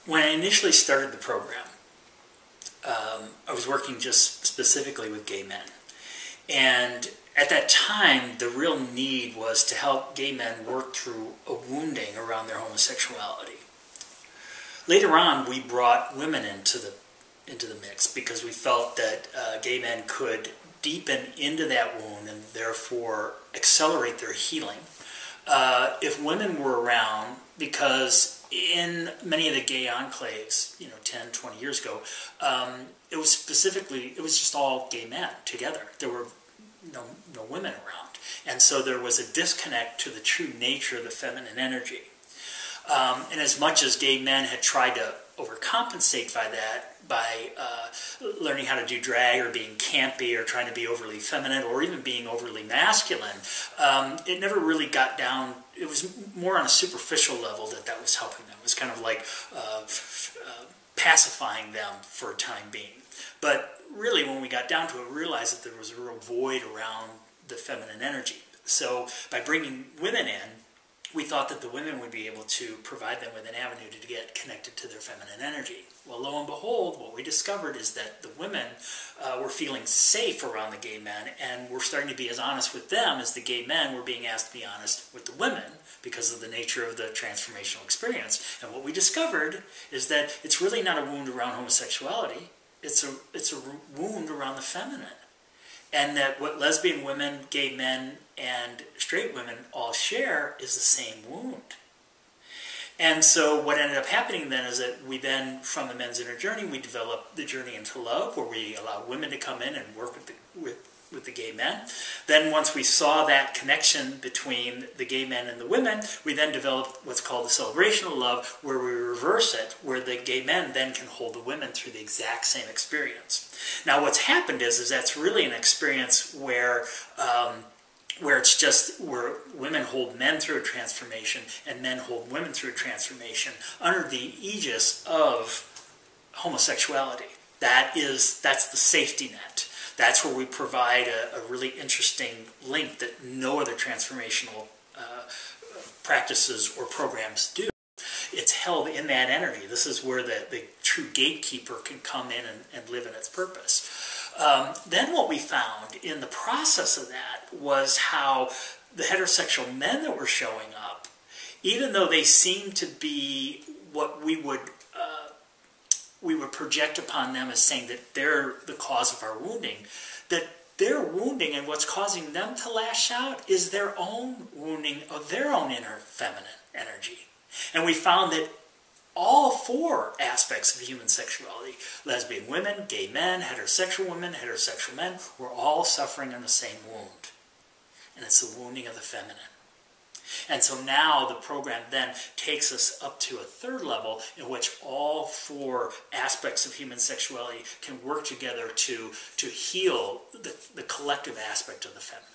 When I initially started the program, I was working just specifically with gay men. And at that time, the real need was to help gay men work through a wounding around their homosexuality. Later on, we brought women into the mix because we felt that gay men could deepen into that wound and therefore accelerate their healing. If women were around, because in many of the gay enclaves, 10, 20 years ago, it was just all gay men together. There were no women around. And so there was a disconnect to the true nature of the feminine energy. And as much as gay men had tried to overcompensate by learning how to do drag or being campy or trying to be overly feminine or even being overly masculine, it never really got down. It was more on a superficial level that was helping them. It was kind of like pacifying them for a time being. But really, when we got down to it, we realized that there was a real void around the feminine energy. So by bringing women in, we thought that the women would be able to provide them with an avenue to get connected to their feminine energy. Well, lo and behold, what we discovered is that the women were feeling safe around the gay men, and were starting to be as honest with them as the gay men were being asked to be honest with the women because of the nature of the transformational experience. And what we discovered is that it's really not a wound around homosexuality. It's a wound around the feminine. And that what lesbian women, gay men, and straight women all share is the same wound. And so what ended up happening then is that we then, from the men's inner journey, we developed the journey into love, where we allow women to come in and work with the gay men. Then once we saw that connection between the gay men and the women, we then developed what's called the celebration of love, where we reverse it, where the gay men then can hold the women through the exact same experience. Now what's happened is that's really an experience where it's just where women hold men through a transformation and men hold women through a transformation under the aegis of homosexuality. That's the safety net. That's where we provide a really interesting link that no other transformational practices or programs do. It's held in that energy. This is where the true gatekeeper can come in and live in its purpose. Then what we found in the process of that was how the heterosexual men that were showing up, even though they seemed to be what we would project upon them as saying that they're the cause of our wounding, that their wounding and what's causing them to lash out is their own wounding of their own inner feminine energy. And we found that all four aspects of human sexuality, lesbian women, gay men, heterosexual women, heterosexual men, were all suffering in the same wound. And it's the wounding of the feminine. And so now the program then takes us up to a third level in which all four aspects of human sexuality can work together to heal the collective aspect of the feminine.